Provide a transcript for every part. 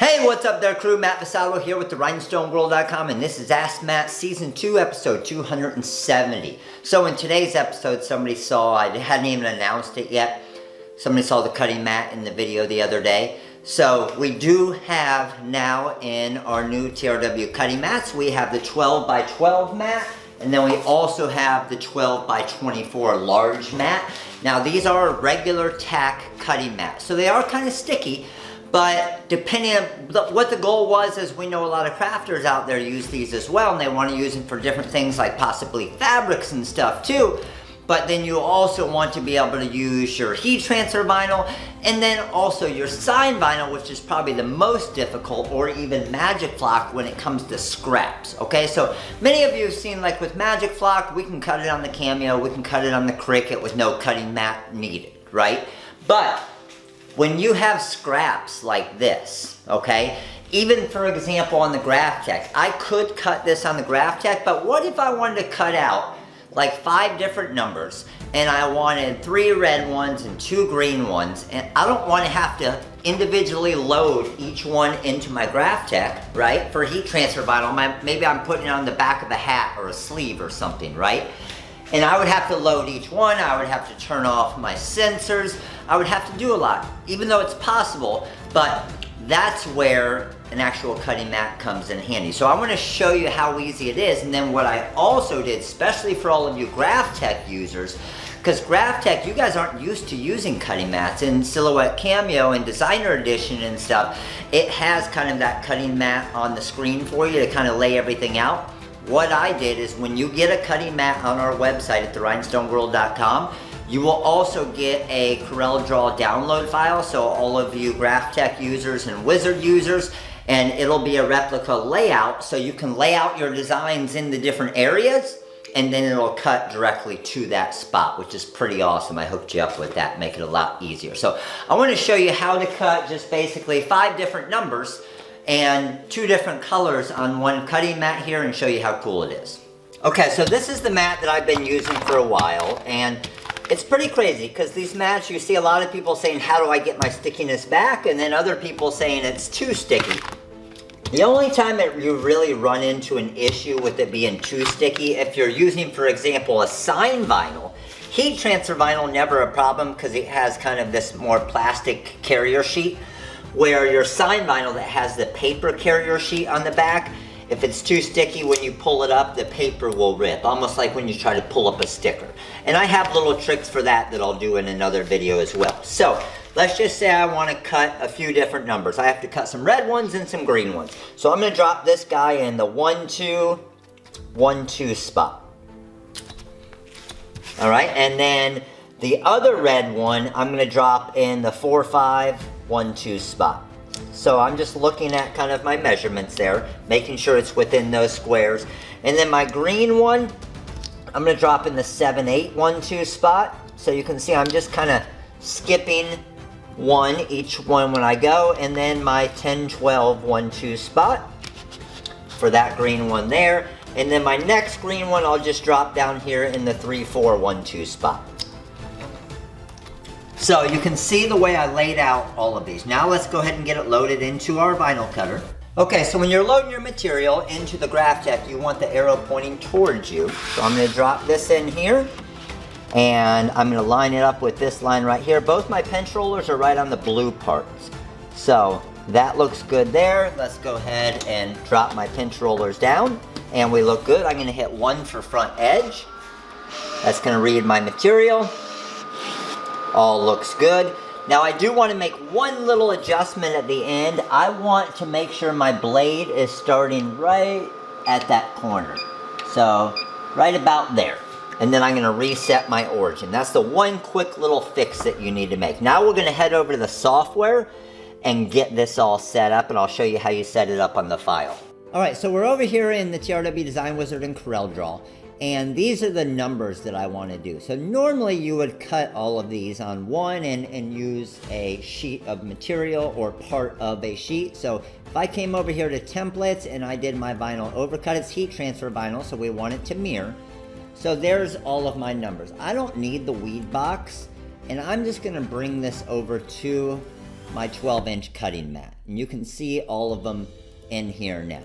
Hey, what's up there, crew? Matt Vassallo here with the rhinestoneworld.com, and this is Ask Matt Season 2, Episode 270. So in today's episode, somebody saw, I hadn't even announced it yet, somebody saw the cutting mat in the video the other day. So we do have now in our new TRW cutting mats, we have the 12 by 12 mat, and then we also have the 12 by 24 large mat. Now these are regular tack cutting mats, so they are kind of sticky. But depending on what the goal was, is we know a lot of crafters out there use these as well, and they want to use them for different things like possibly fabrics and stuff too. But then you also want to be able to use your heat transfer vinyl, and then also your sign vinyl, which is probably the most difficult, or even Magic Flock when it comes to scraps, okay? So many of you have seen, like with Magic Flock, we can cut it on the Cameo, we can cut it on the Cricut with no cutting mat needed, right? But when you have scraps like this, okay, even for example on the Graph Tech, I could cut this on the Graph Tech, but what if I wanted to cut out like 5 different numbers and I wanted 3 red ones and 2 green ones, and I don't want to have to individually load each one into my Graph Tech, right, for heat transfer vinyl. Maybe I'm putting it on the back of a hat or a sleeve or something, right? And I would have to load each one, I would have to turn off my sensors, I would have to do a lot, even though it's possible, but that's where an actual cutting mat comes in handy. So I want to show you how easy it is, and then what I also did, especially for all of you Graph Tech users, because Graph Tech, you guys aren't used to using cutting mats. In Silhouette Cameo and Designer Edition and stuff, it has kind of that cutting mat on the screen for you to kind of lay everything out. What I did is when you get a cutting mat on our website at therhinestoneworld.com, you will also get a CorelDRAW download file, so all of you Graph Tech users and Wizard users, and it'll be a replica layout, so you can lay out your designs in the different areas, and then it'll cut directly to that spot, which is pretty awesome. I hooked you up with that, make it a lot easier. So I want to show you how to cut just basically 5 different numbers and 2 different colors on one cutting mat here, and show you how cool it is. Okay, so this is the mat that I've been using for a while, and it's pretty crazy because these mats, you see a lot of people saying, how do I get my stickiness back? And then other people saying it's too sticky. The only time that you really run into an issue with it being too sticky, if you're using, for example, a sign vinyl. Heat transfer vinyl, never a problem because it has kind of this more plastic carrier sheet, where your sign vinyl that has the paper carrier sheet on the back, if it's too sticky, when you pull it up, the paper will rip, almost like when you try to pull up a sticker. And I have little tricks for that I'll do in another video as well. So let's just say I want to cut a few different numbers. I have to cut some red ones and some green ones. So I'm going to drop this guy in the 1 2 1 2 spot. All right, and then the other red one I'm going to drop in the 4 5 1 2 spot. So I'm just looking at kind of my measurements there, making sure it's within those squares. And then my green one, I'm going to drop in the 7 8 1 2 spot. So you can see I'm just kind of skipping one each one when I go. And then my 10 12 1 2 spot for that green one there. And then my next green one, I'll just drop down here in the 3 4 1 2 spot. So you can see the way I laid out all of these. Now let's go ahead and get it loaded into our vinyl cutter. Okay, so when you're loading your material into the Graph Tech, you want the arrow pointing towards you. So I'm going to drop this in here, and I'm going to line it up with this line right here. Both my pinch rollers are right on the blue parts. So that looks good there. Let's go ahead and drop my pinch rollers down, and we look good. I'm going to hit 1 for front edge. That's going to read my material. All looks good. Now I do want to make one little adjustment at the end. I want to make sure my blade is starting right at that corner. So right about there. And then I'm going to reset my origin. That's the one quick little fix that you need to make. Now we're going to head over to the software and get this all set up, and I'll show you how you set it up on the file. Alright, so we're over here in the TRW Design Wizard and CorelDRAW. And these are the numbers that I want to do. So normally you would cut all of these on one and use a sheet of material or part of a sheet. So if I came over here to templates and I did my vinyl overcut, it's heat transfer vinyl, so we want it to mirror. So there's all of my numbers. I don't need the weed box, and I'm just going to bring this over to my 12-inch cutting mat. And you can see all of them in here now.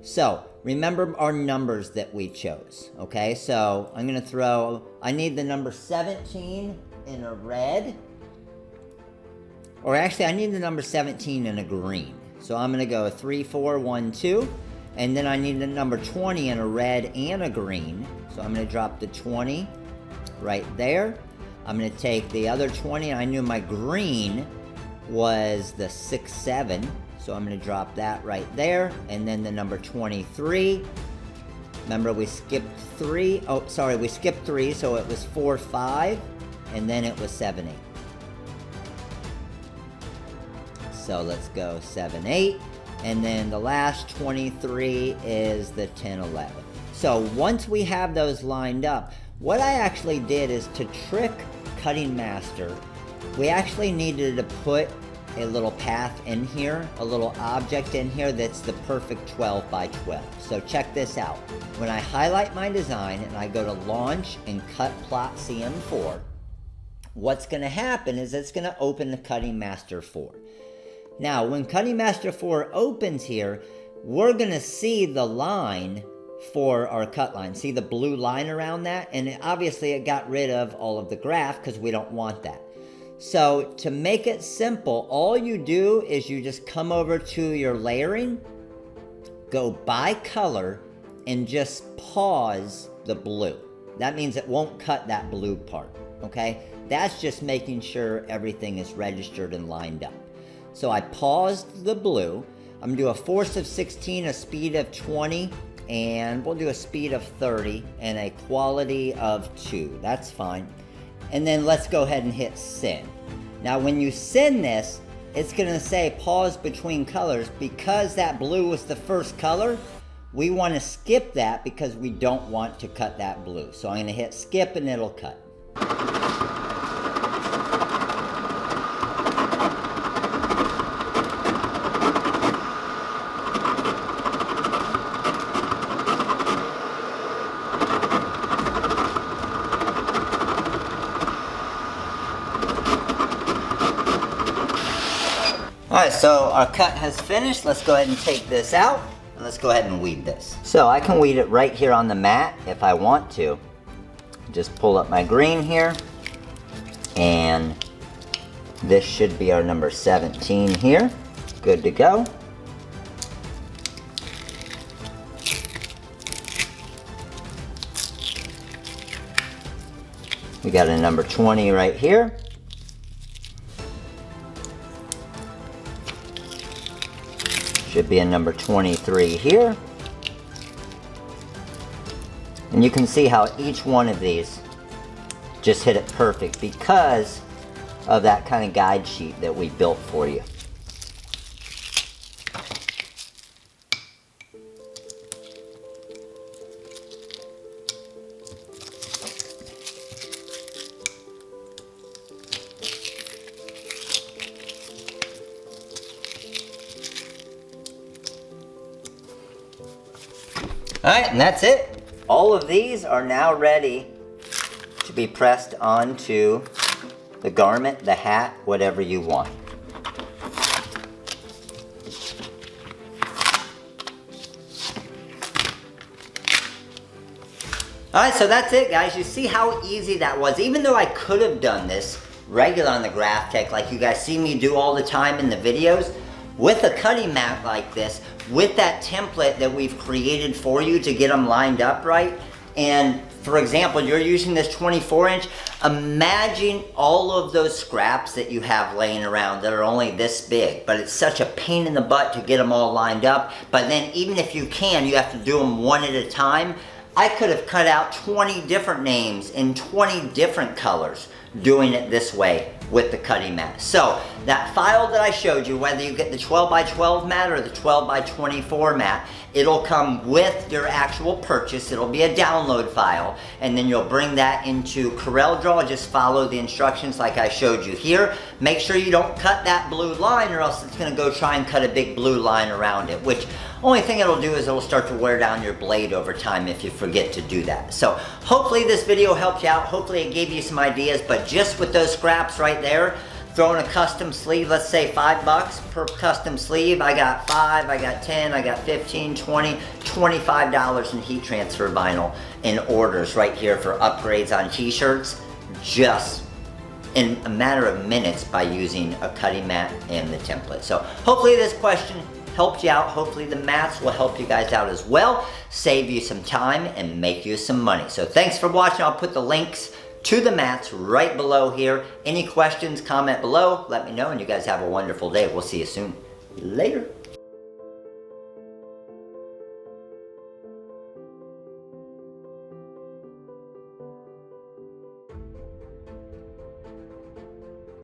So remember our numbers that we chose, okay? So I'm gonna throw, I need the number 17 in a red, or actually I need the number 17 in a green. So I'm gonna go 3, 4, 1, 2, and then I need the number 20 in a red and a green. So I'm gonna drop the 20 right there. I'm gonna take the other 20, I knew my green was the 6, 7. So I'm gonna drop that right there, and then the number 23. Remember we skipped 3, oh sorry, we skipped 3, so it was 4, 5, and then it was 7, 8. So let's go 7, 8, and then the last 23 is the 10, 11. So once we have those lined up, what I actually did is to trick Cutting Master, we actually needed to put a little path in here, a little object in here that's the perfect 12 by 12. So check this out. When I highlight my design and I go to launch and cut plot CM4, what's gonna happen is it's gonna open the Cutting Master 4. Now, when Cutting Master 4 opens here, we're gonna see the line for our cut line. See the blue line around that? And obviously it got rid of all of the graph because we don't want that. So to make it simple, all you do is you just come over to your layering, go by color, and just pause the blue. That means it won't cut that blue part, okay? That's just making sure everything is registered and lined up. So I paused the blue. I'm gonna do a force of 16, a speed of 20, and we'll do a speed of 30 and a quality of 2. That's fine. And then let's go ahead and hit send. Now when you send this, it's gonna say pause between colors. Because that blue was the first color, we wanna skip that because we don't want to cut that blue. So I'm gonna hit skip and it'll cut. Alright, so our cut has finished. Let's go ahead and take this out, and let's go ahead and weed this. So I can weed it right here on the mat if I want to. Just pull up my green here, and this should be our number 17 here. Good to go. We got a number 20 right here. Should be a number 23 here. And you can see how each one of these just hit it perfect because of that kind of guide sheet that we built for you. Alright, and that's it. All of these are now ready to be pressed onto the garment, the hat, whatever you want. Alright, so that's it guys. You see how easy that was. Even though I could have done this regular on the Graphtec like you guys see me do all the time in the videos, with a cutting mat like this, with that template that we've created for you to get them lined up right, and for example, you're using this 24-inch, imagine all of those scraps that you have laying around that are only this big, but it's such a pain in the butt to get them all lined up. But then even if you can, you have to do them one at a time. I could have cut out 20 different names in 20 different colors doing it this way with the cutting mat. So that file that I showed you, whether you get the 12 by 12 mat or the 12 by 24 mat, it'll come with your actual purchase. It'll be a download file, and then you'll bring that into CorelDRAW. Just follow the instructions like I showed you here. Make sure you don't cut that blue line, or else it's gonna go try and cut a big blue line around it, which only thing it'll do is it'll start to wear down your blade over time if you forget to do that. So hopefully this video helped you out. Hopefully it gave you some ideas, but just with those scraps right there, Throw in a custom sleeve, let's say $5 per custom sleeve. I got 5, I got 10, I got 15, 20, $25 in heat transfer vinyl in orders right here for upgrades on t-shirts, just in a matter of minutes by using a cutting mat and the template. So hopefully this question helped you out. Hopefully the mats will help you guys out as well, save you some time and make you some money. So thanks for watching. I'll put the links to the mats right below here. Any questions, comment below, let me know, and you guys have a wonderful day. We'll see you soon. Later.